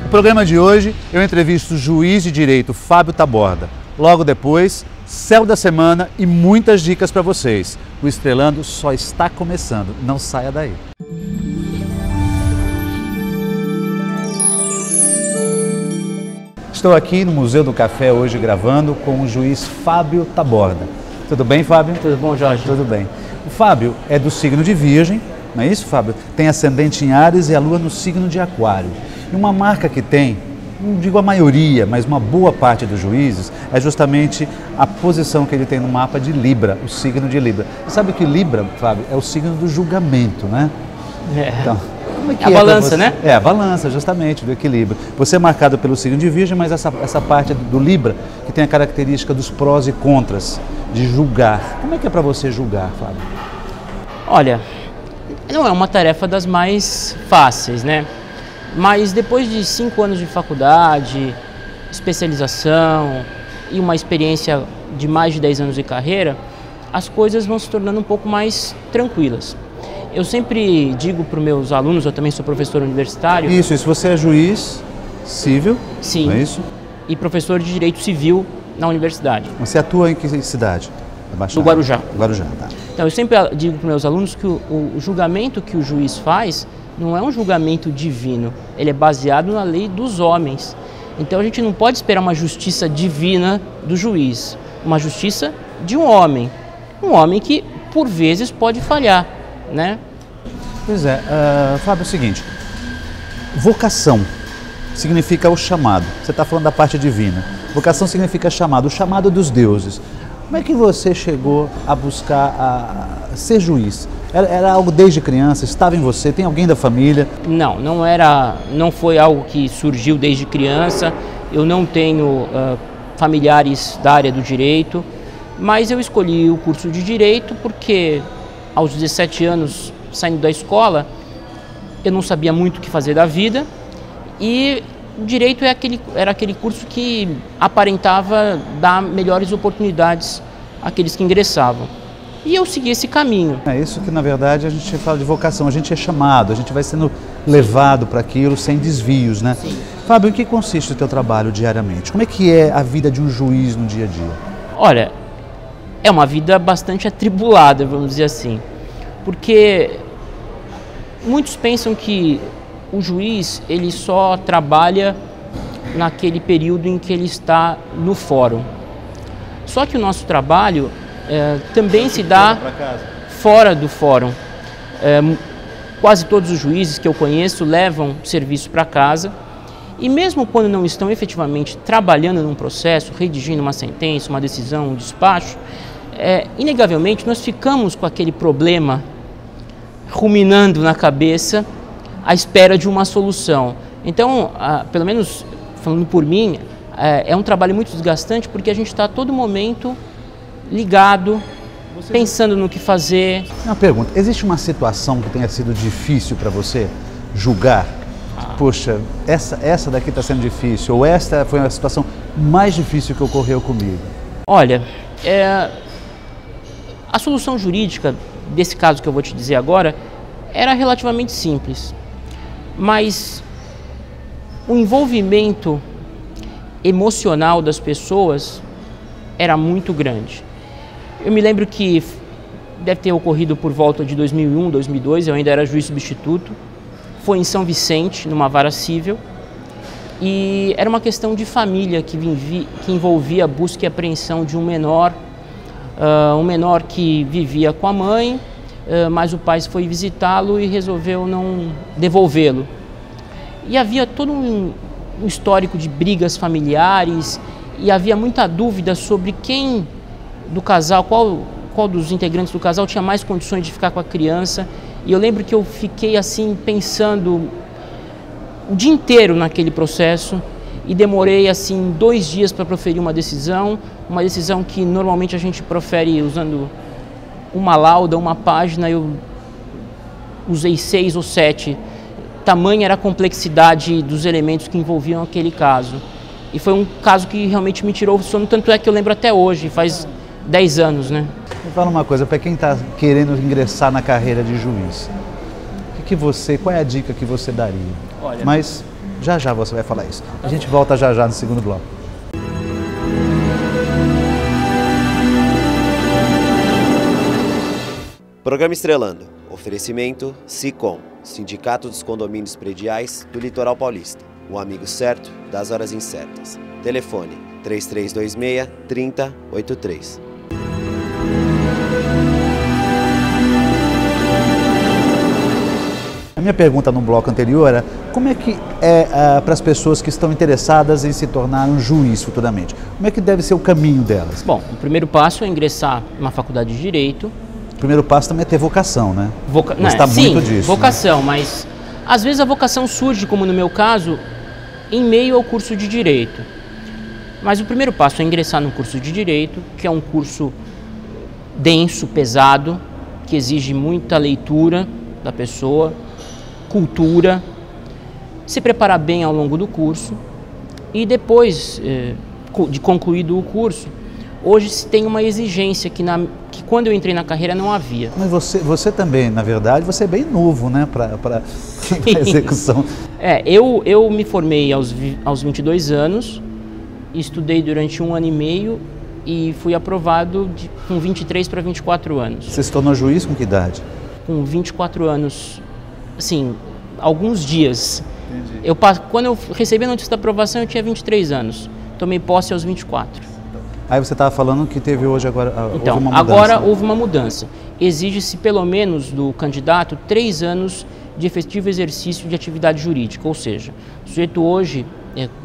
No programa de hoje, eu entrevisto o juiz de direito Fábio Taborda. Logo depois, céu da semana e muitas dicas para vocês. O Estrelando só está começando, não saia daí. Estou aqui no Museu do Café hoje gravando com o juiz Fábio Taborda. Tudo bem, Fábio? Tudo bom, Jorge? Tudo bem. O Fábio é do signo de Virgem, não é isso, Fábio? Tem ascendente em Áries e a lua no signo de Aquário. E uma marca que tem, não digo a maioria, mas uma boa parte dos juízes, é justamente a posição que ele tem no mapa de Libra, o signo de Libra. Você sabe que Libra, Fábio, é o signo do julgamento, né? Então, como é que a balança, né? É, a balança, justamente, do equilíbrio. Você é marcado pelo signo de Virgem, mas essa parte do Libra, que tem a característica dos prós e contras, de julgar. Como é que é para você julgar, Fábio? Olha, não é uma tarefa das mais fáceis, né? Mas depois de 5 anos de faculdade, especialização e uma experiência de mais de 10 anos de carreira, as coisas vão se tornando um pouco mais tranquilas. Eu sempre digo para os meus alunos, eu também sou professor universitário... Isso, você é juiz civil, sim, não é isso? E professor de direito civil na universidade. Você atua em que cidade? No Guarujá. Guarujá, tá. Então eu sempre digo para os meus alunos que o julgamento que o juiz faz não é um julgamento divino, ele é baseado na lei dos homens. Então a gente não pode esperar uma justiça divina do juiz, uma justiça de um homem que por vezes pode falhar, né? Pois é, Fábio, é o seguinte, vocação significa o chamado, você está falando da parte divina, vocação significa chamado, o chamado dos deuses. Como é que você chegou a buscar a ser juiz? Era algo desde criança? Estava em você? Tem alguém da família? Não foi algo que surgiu desde criança. Eu não tenho familiares da área do direito, mas eu escolhi o curso de direito porque aos 17 anos, saindo da escola, eu não sabia muito o que fazer da vida e o direito era aquele curso que aparentava dar melhores oportunidades àqueles que ingressavam. E eu segui esse caminho. É isso que, na verdade, a gente fala de vocação. A gente é chamado, a gente vai sendo levado para aquilo sem desvios, né? Sim. Fábio, em que consiste o teu trabalho diariamente? Como é que é a vida de um juiz no dia a dia? Olha, é uma vida bastante atribulada, vamos dizer assim. Porque muitos pensam que o juiz ele só trabalha naquele período em que ele está no fórum. Só que o nosso trabalho também se dá fora do fórum. Quase todos os juízes que eu conheço levam serviço para casa e mesmo quando não estão efetivamente trabalhando num processo, redigindo uma sentença, uma decisão, um despacho, inegavelmente nós ficamos com aquele problema ruminando na cabeça à espera de uma solução. Então, pelo menos falando por mim, é um trabalho muito desgastante porque a gente está a todo momento ligado, pensando no que fazer. Uma pergunta, existe uma situação que tenha sido difícil para você julgar? Poxa, essa daqui está sendo difícil, ou esta foi a situação mais difícil que ocorreu comigo? Olha, a solução jurídica desse caso que eu vou te dizer agora era relativamente simples, mas o envolvimento emocional das pessoas era muito grande. Eu me lembro que deve ter ocorrido por volta de 2001, 2002, eu ainda era juiz substituto, foi em São Vicente, numa vara civil, e era uma questão de família que envolvia a busca e apreensão de um menor que vivia com a mãe, mas o pai foi visitá-lo e resolveu não devolvê-lo. E havia todo um histórico de brigas familiares e havia muita dúvida sobre quem do casal, qual dos integrantes do casal tinha mais condições de ficar com a criança. E eu lembro que eu fiquei assim pensando o dia inteiro naquele processo e demorei assim 2 dias para proferir uma decisão que normalmente a gente profere usando uma lauda, uma página, eu usei 6 ou 7. Tamanha era a complexidade dos elementos que envolviam aquele caso. E foi um caso que realmente me tirou o sono, tanto é que eu lembro até hoje, faz 10 anos, né? Me fala uma coisa, para quem está querendo ingressar na carreira de juiz, qual é a dica que você daria? Olha, mas Já já você vai falar isso. A gente volta já já no segundo bloco. Programa Estrelando. Oferecimento Sicom, Sindicato dos Condomínios Prediais do Litoral Paulista. O amigo certo das horas incertas. Telefone 3326-3083. A minha pergunta no bloco anterior era como é que é para as pessoas que estão interessadas em se tornar um juiz futuramente? Como é que deve ser o caminho delas? Bom, o primeiro passo é ingressar numa faculdade de Direito. O primeiro passo também é ter vocação, né? Gosta muito disso. Vocação, né? Mas às vezes a vocação surge, como no meu caso, em meio ao curso de Direito. Mas o primeiro passo é ingressar num curso de Direito, que é um curso denso, pesado, que exige muita leitura da pessoa, cultura, se preparar bem ao longo do curso e depois de concluído o curso, hoje se tem uma exigência que quando eu entrei na carreira não havia. Mas você também, na verdade, você é bem novo, né, para execução. Eu me formei aos 22 anos, estudei durante 1 ano e meio e fui aprovado com 23 para 24 anos. Você se tornou juiz com que idade? Com 24 anos, assim, alguns dias. Entendi. Quando eu recebi a notícia da aprovação, eu tinha 23 anos. Tomei posse aos 24. Aí você estava falando que teve hoje houve uma mudança. Agora houve uma mudança. Exige-se pelo menos do candidato 3 anos de efetivo exercício de atividade jurídica, ou seja, o sujeito hoje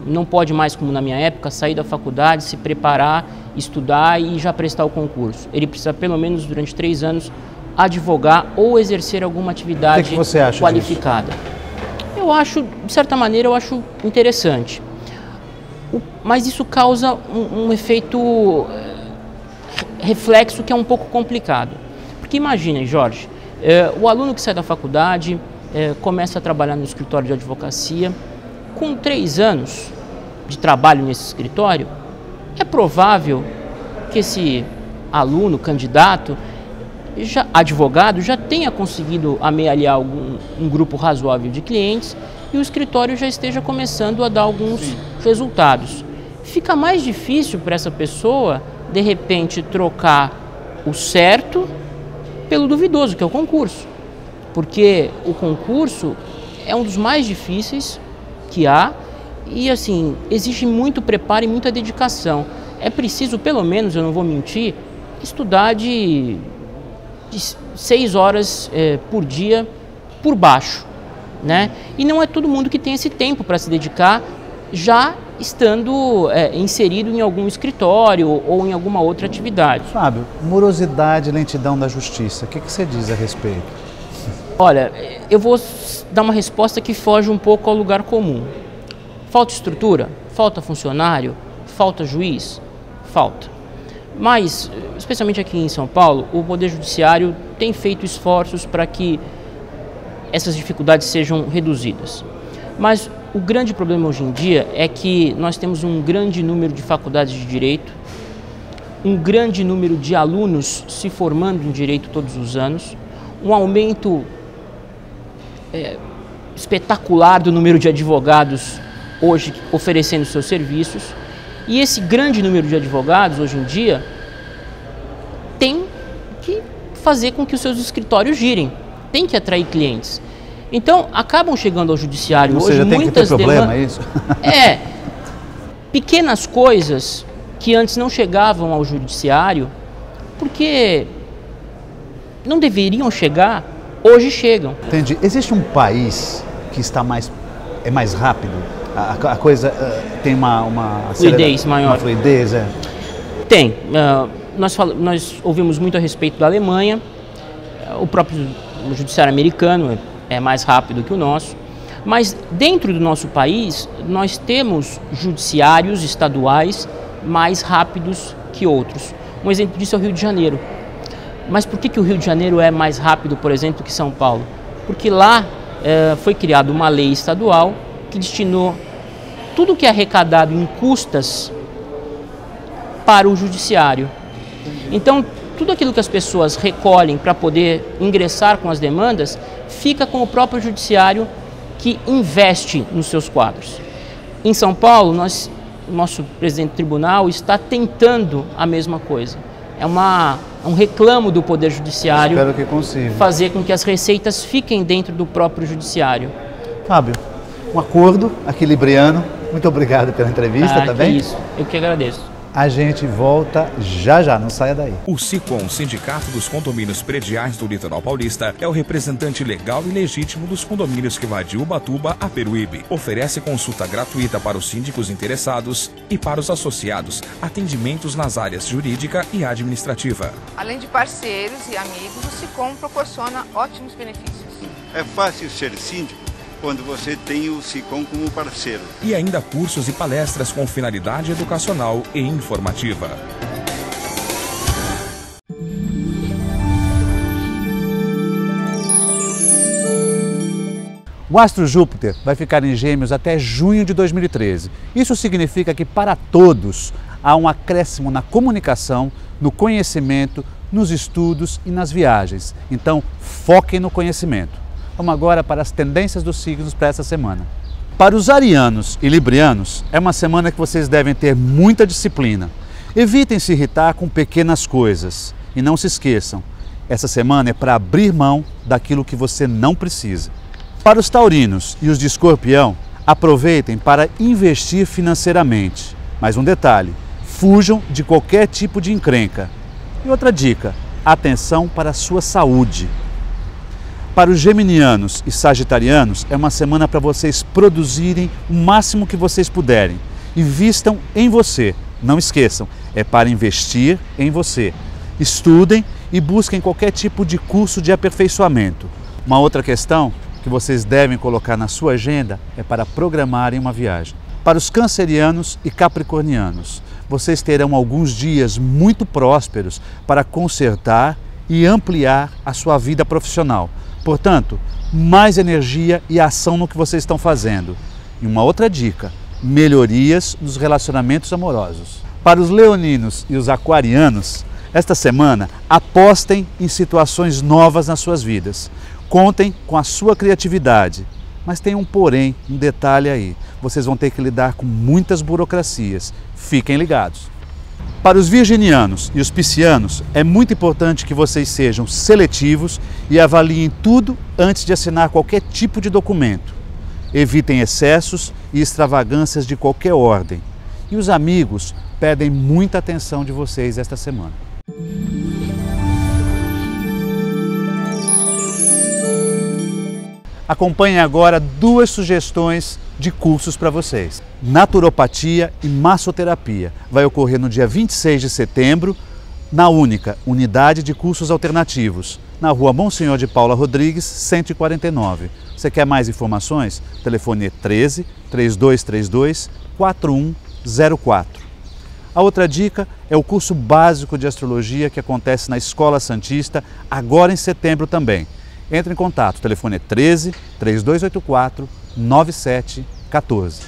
não pode mais, como na minha época, sair da faculdade, se preparar, estudar e já prestar o concurso. Ele precisa pelo menos durante 3 anos advogar ou exercer alguma atividade O que você acha qualificada. Disso? Eu acho, de certa maneira, eu acho interessante. Mas isso causa um efeito reflexo que é um pouco complicado. Porque imaginem, Jorge, o aluno que sai da faculdade, começa a trabalhar no escritório de advocacia, com 3 anos de trabalho nesse escritório, é provável que esse aluno, candidato, advogado, já tenha conseguido amealhar um grupo razoável de clientes e o escritório já esteja começando a dar alguns resultados. Fica mais difícil para essa pessoa, de repente, trocar o certo pelo duvidoso, que é o concurso. Porque o concurso é um dos mais difíceis que há e, assim, exige muito preparo e muita dedicação. É preciso, pelo menos, eu não vou mentir, estudar de 6 horas por dia por baixo, né? E não é todo mundo que tem esse tempo para se dedicar já estando inserido em algum escritório ou em alguma outra atividade. Fábio, morosidade e lentidão da justiça, o que você diz a respeito? Olha, eu vou dar uma resposta que foge um pouco ao lugar comum. Falta estrutura? Falta funcionário? Falta juiz? Falta. Mas, especialmente aqui em São Paulo, o Poder Judiciário tem feito esforços para que essas dificuldades sejam reduzidas. Mas o grande problema hoje em dia é que nós temos um grande número de faculdades de direito, um grande número de alunos se formando em direito todos os anos, um aumento espetacular do número de advogados hoje oferecendo seus serviços. E esse grande número de advogados, hoje em dia, tem que fazer com que os seus escritórios girem, tem que atrair clientes. Então, acabam chegando ao judiciário Ou hoje seja, tem muitas que ter problema, é isso? Pequenas coisas que antes não chegavam ao judiciário, porque não deveriam chegar, hoje chegam. Entendi. Existe um país que está mais rápido? A coisa tem uma fluidez maior. Uma fluidez, Tem. Nós ouvimos muito a respeito da Alemanha, o próprio judiciário americano é mais rápido que o nosso, mas dentro do nosso país nós temos judiciários estaduais mais rápidos que outros. Um exemplo disso é o Rio de Janeiro. Mas por que o Rio de Janeiro é mais rápido, por exemplo, que São Paulo? Porque lá foi criada uma lei estadual que destinou tudo que é arrecadado em custas para o judiciário. Então, tudo aquilo que as pessoas recolhem para poder ingressar com as demandas, fica com o próprio judiciário que investe nos seus quadros. Em São Paulo, o nosso presidente do tribunal está tentando a mesma coisa. É um reclamo do Poder Judiciário. Espero que consiga fazer com que as receitas fiquem dentro do próprio Judiciário. Fábio, um acordo equilibriano. Muito obrigado pela entrevista, tá bem? É isso, eu que agradeço. A gente volta já, não saia daí. O SICOM, Sindicato dos Condomínios Prediais do Litoral Paulista, é o representante legal e legítimo dos condomínios que vai de Ubatuba a Peruíbe. Oferece consulta gratuita para os síndicos interessados e para os associados, atendimentos nas áreas jurídica e administrativa. Além de parceiros e amigos, o SICOM proporciona ótimos benefícios. É fácil ser síndico quando você tem o SICOM como parceiro. E ainda cursos e palestras com finalidade educacional e informativa. O astro Júpiter vai ficar em Gêmeos até junho de 2013. Isso significa que para todos há um acréscimo na comunicação, no conhecimento, nos estudos e nas viagens. Então, foquem no conhecimento. Vamos agora para as tendências dos signos para essa semana. Para os arianos e librianos, é uma semana que vocês devem ter muita disciplina. Evitem se irritar com pequenas coisas. E não se esqueçam, essa semana é para abrir mão daquilo que você não precisa. Para os taurinos e os de escorpião, aproveitem para investir financeiramente. Mas um detalhe, fujam de qualquer tipo de encrenca. E outra dica, atenção para a sua saúde. Para os geminianos e sagitarianos, é uma semana para vocês produzirem o máximo que vocês puderem. Invistam em você. Não esqueçam, é para investir em você. Estudem e busquem qualquer tipo de curso de aperfeiçoamento. Uma outra questão que vocês devem colocar na sua agenda é para programarem uma viagem. Para os cancerianos e capricornianos, vocês terão alguns dias muito prósperos para consertar e ampliar a sua vida profissional. Portanto, mais energia e ação no que vocês estão fazendo. E uma outra dica, melhorias nos relacionamentos amorosos. Para os leoninos e os aquarianos, esta semana apostem em situações novas nas suas vidas. Contem com a sua criatividade. Mas tem um porém, um detalhe aí. Vocês vão ter que lidar com muitas burocracias. Fiquem ligados. Para os virginianos e os piscianos, é muito importante que vocês sejam seletivos e avaliem tudo antes de assinar qualquer tipo de documento. Evitem excessos e extravagâncias de qualquer ordem. E os amigos pedem muita atenção de vocês esta semana. Acompanhem agora duas sugestões de cursos para vocês. Naturopatia e massoterapia. Vai ocorrer no dia 26 de setembro, na única Unidade de Cursos Alternativos, na rua Monsenhor de Paula Rodrigues, 149. Você quer mais informações? O telefone é 13 3232 4104. A outra dica é o curso básico de astrologia que acontece na Escola Santista, agora em setembro também. Entre em contato, o telefone é 13 3284 9714.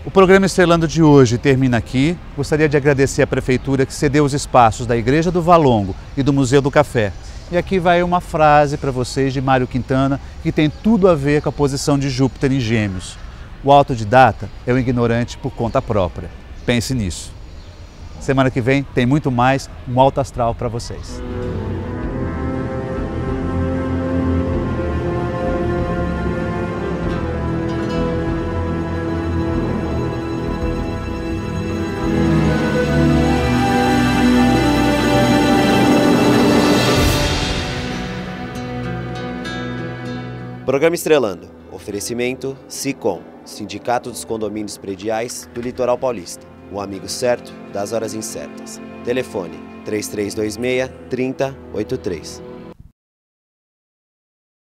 O programa Estrelando de hoje termina aqui. Gostaria de agradecer à Prefeitura que cedeu os espaços da Igreja do Valongo e do Museu do Café. E aqui vai uma frase para vocês de Mário Quintana que tem tudo a ver com a posição de Júpiter em Gêmeos. O autodidata é o ignorante por conta própria. Pense nisso. Semana que vem tem muito mais, um alto astral para vocês. Programa Estrelando. Oferecimento SICOM, Sindicato dos Condomínios Prediais do Litoral Paulista. O amigo certo das horas incertas. Telefone 3326 3083.